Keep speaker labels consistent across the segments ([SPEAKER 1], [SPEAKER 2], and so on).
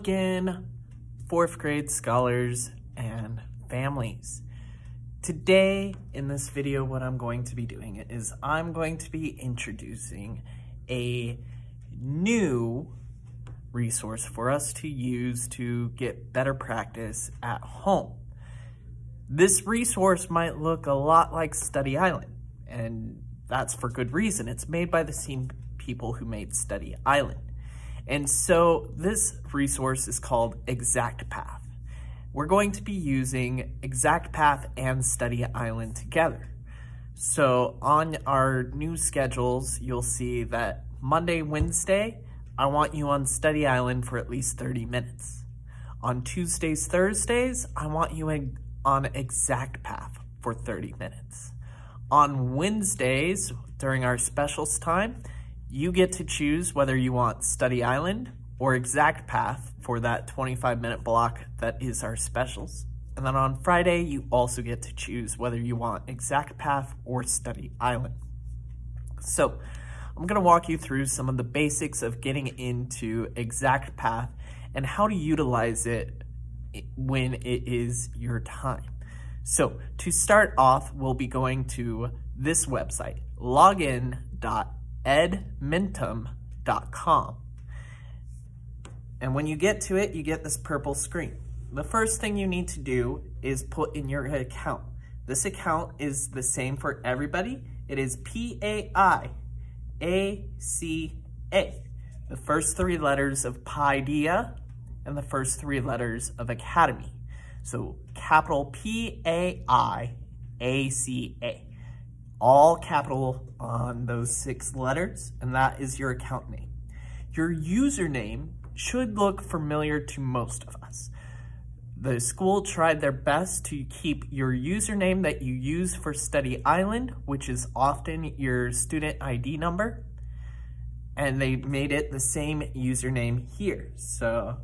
[SPEAKER 1] again, 4th grade scholars and families. Today in this video, what I'm going to be doing is I'm going to be introducing a new resource for us to use to get better practice at home. This resource might look a lot like Study Island, and that's for good reason. It's made by the same people who made Study Island. And so this resource is called ExactPath. We're going to be using ExactPath and Study Island together. So on our new schedules, you'll see that Monday, Wednesday, I want you on Study Island for at least 30 minutes. On Tuesdays, Thursdays, I want you on ExactPath for 30 minutes. On Wednesdays, during our specials time, you get to choose whether you want Study Island or ExactPath for that 25-minute block that is our specials. And then on Friday, you also get to choose whether you want ExactPath or Study Island. So I'm going to walk you through some of the basics of getting into ExactPath and how to utilize it when it is your time. So to start off, we'll be going to this website, login.edmentum.com. And when you get to it, you get this purple screen. The first thing you need to do is put in your account. This account is the same for everybody. It is PAIACA, the first 3 letters of Paideia and the first 3 letters of Academy. So capital PAIACA, all capital on those 6 letters, and that is your account name. Your username should look familiar to most of us. The school tried their best to keep your username that you use for Study Island, which is often your student ID number, and they made it the same username here. So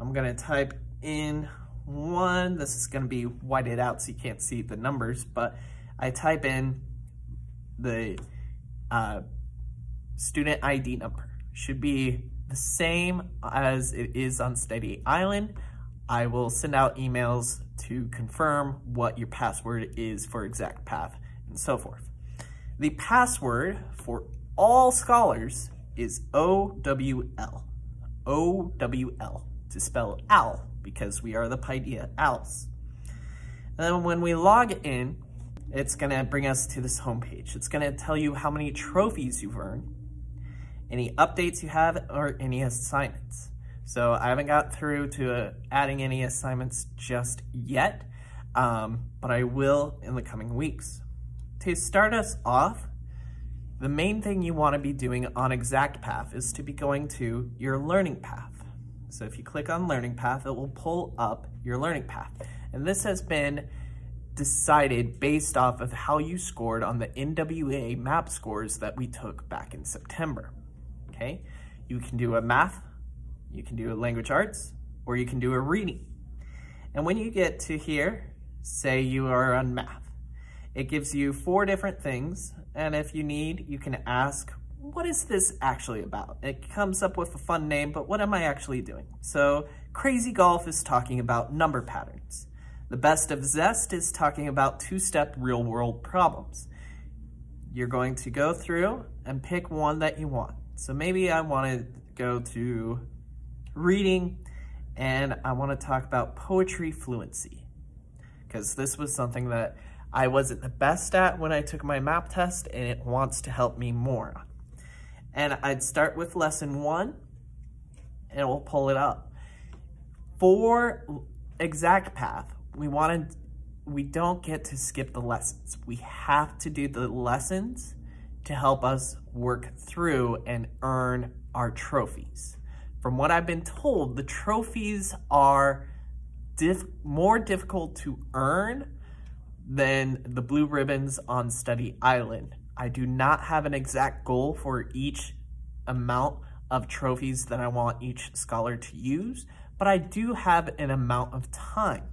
[SPEAKER 1] I'm gonna type in 1, this is gonna be whited out so you can't see the numbers, but I type in the student ID number. Should be the same as it is on Study Island. I will send out emails to confirm what your password is for ExactPath and so forth. The password for all scholars is OWL. OWL, to spell OWL, because we are the Paideia Owls. And then when we log in, it's gonna bring us to this homepage. It's gonna tell you how many trophies you've earned, any updates you have, or any assignments. So I haven't got through to adding any assignments just yet, but I will in the coming weeks. To start us off, the main thing you want to be doing on ExactPath is to be going to your learning path. So if you click on learning path, it will pull up your learning path. And this has been decided based off of how you scored on the NWA map scores that we took back in September. Okay, you can do a math, you can do a language arts, or you can do a reading. And when you get to here, say you are on math, it gives you 4 different things. And if you need, you can ask, what is this actually about? It comes up with a fun name, but what am I actually doing? So Crazy Golf is talking about number patterns. The Best of Zest is talking about 2-step real-world problems. You're going to go through and pick one that you want. So maybe I want to go to reading, and I want to talk about poetry fluency, because this was something that I wasn't the best at when I took my map test, and it wants to help me more. And I'd start with lesson 1, and it will pull it up. For ExactPath, we don't get to skip the lessons. We have to do the lessons to help us work through and earn our trophies. From what I've been told, the trophies are more difficult to earn than the blue ribbons on Study Island. I do not have an exact goal for each amount of trophies that I want each scholar to use, but I do have an amount of time.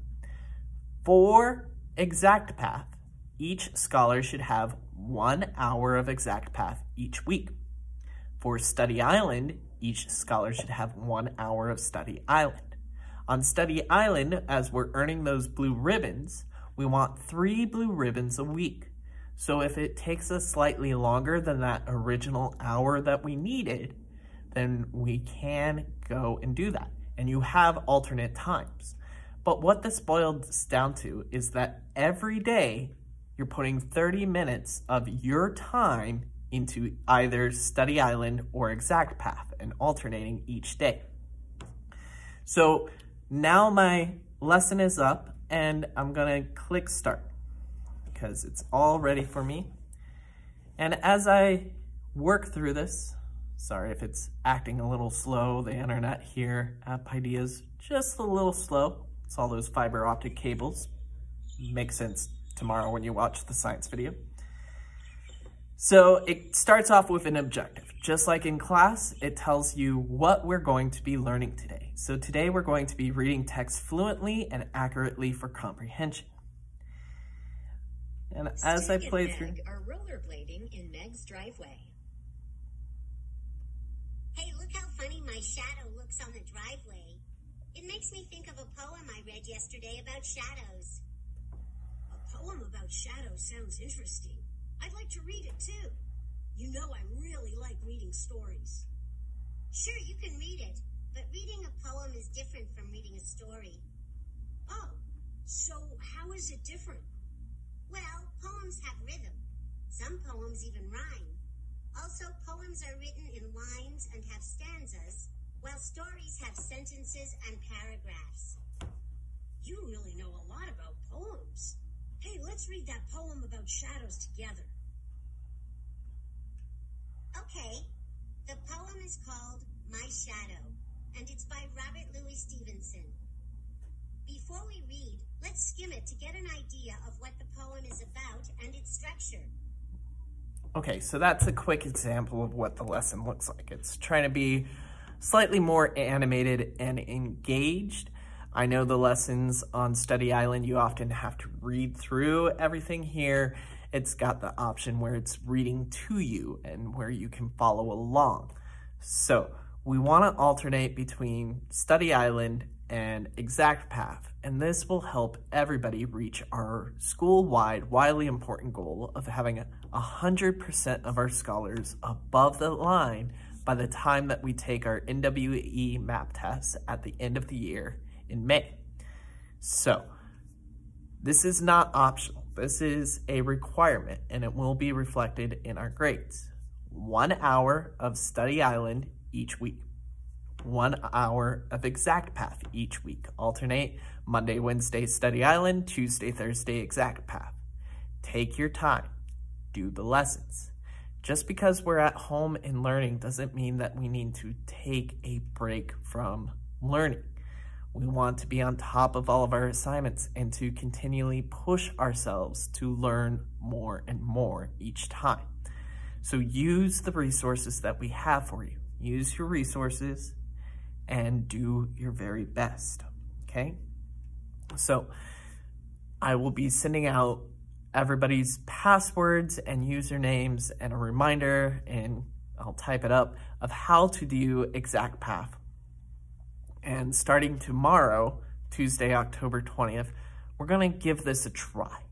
[SPEAKER 1] For ExactPath, each scholar should have 1 hour of ExactPath each week. For Study Island, Each scholar should have 1 hour of Study Island. On Study Island, as we're earning those blue ribbons, we want 3 blue ribbons a week. So if it takes us slightly longer than that original hour that we needed, then we can go and do that. And you have alternate times. But what this boils down to is that every day you're putting 30 minutes of your time into either Study Island or Exact Path and alternating each day. So now my lesson is up and I'm gonna click start because it's all ready for me. And as I work through this, sorry if it's acting a little slow, the internet here at Paideia is just a little slow. It's all those fiber optic cables. Makes sense tomorrow when you watch the science video. So it starts off with an objective. Just like in class, it tells you what we're going to be learning today. So today we're going to be reading text fluently and accurately for comprehension. And as I play through...
[SPEAKER 2] Meg are rollerblading in Meg's driveway.
[SPEAKER 3] Hey, look how funny my shadow looks on the driveway. It makes me think of a poem I read yesterday about shadows.
[SPEAKER 2] A poem about shadows sounds interesting. I'd like to read it too. You know I really like reading stories.
[SPEAKER 3] Sure, you can read it, but reading a poem is different from reading a story.
[SPEAKER 2] Oh, so how is it different?
[SPEAKER 3] Well, poems have rhythm. Some poems even rhyme. Also, poems are written in lines and have stanzas, while stories have sentences and paragraphs.
[SPEAKER 2] You really know a lot about poems. Hey, let's read that poem about shadows together.
[SPEAKER 3] Okay, the poem is called My Shadow, and it's by Robert Louis Stevenson. Before we read, let's skim it to get an idea of what the poem is about and its structure.
[SPEAKER 1] Okay, so that's a quick example of what the lesson looks like. It's trying to be slightly more animated and engaged. I know the lessons on Study Island, you often have to read through everything. Here. It's got the option where it's reading to you and where you can follow along. So we want to alternate between Study Island and Exact Path, and this will help everybody reach our school-wide, widely important goal of having 100% of our scholars above the line by the time that we take our NWE map test at the end of the year in May. So this is not optional. This is a requirement, and it will be reflected in our grades. 1 hour of Study Island each week. 1 hour of Exact Path each week. Alternate Monday, Wednesday, Study Island, Tuesday, Thursday, Exact Path. Take your time. Do the lessons. Just because we're at home and learning doesn't mean that we need to take a break from learning. We want to be on top of all of our assignments and to continually push ourselves to learn more and more each time. So use the resources that we have for you. Use your resources and do your very best, okay? So I will be sending out everybody's passwords and usernames and a reminder, and I'll type it up, of how to do Exact Path. And starting tomorrow, Tuesday, October 20th, we're gonna give this a try.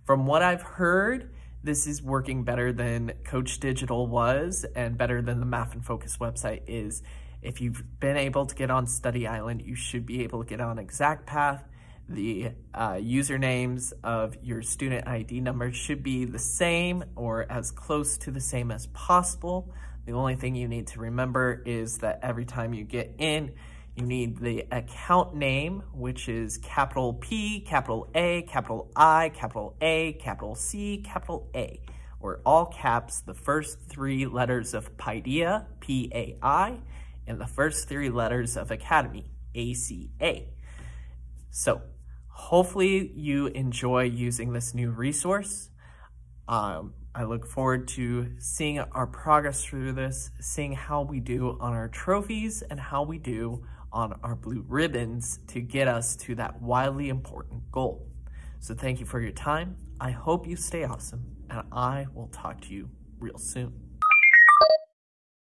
[SPEAKER 1] From what I've heard, this is working better than Coach Digital was and better than the Math and Focus website is. If you've been able to get on Study Island, you should be able to get on Exact Path. The usernames of your student ID numbers should be the same or as close to the same as possible. The only thing you need to remember is that every time you get in, you need the account name, which is capital P, capital A, capital I, capital A, capital C, capital A, or all caps, the first 3 letters of Paideia, P-A-I, and the first 3 letters of Academy, A-C-A. So hopefully you enjoy using this new resource. I look forward to seeing our progress through this, seeing how we do on our trophies and how we do on our blue ribbons to get us to that wildly important goal. So thank you for your time. I hope you stay awesome, and I will talk to you real soon.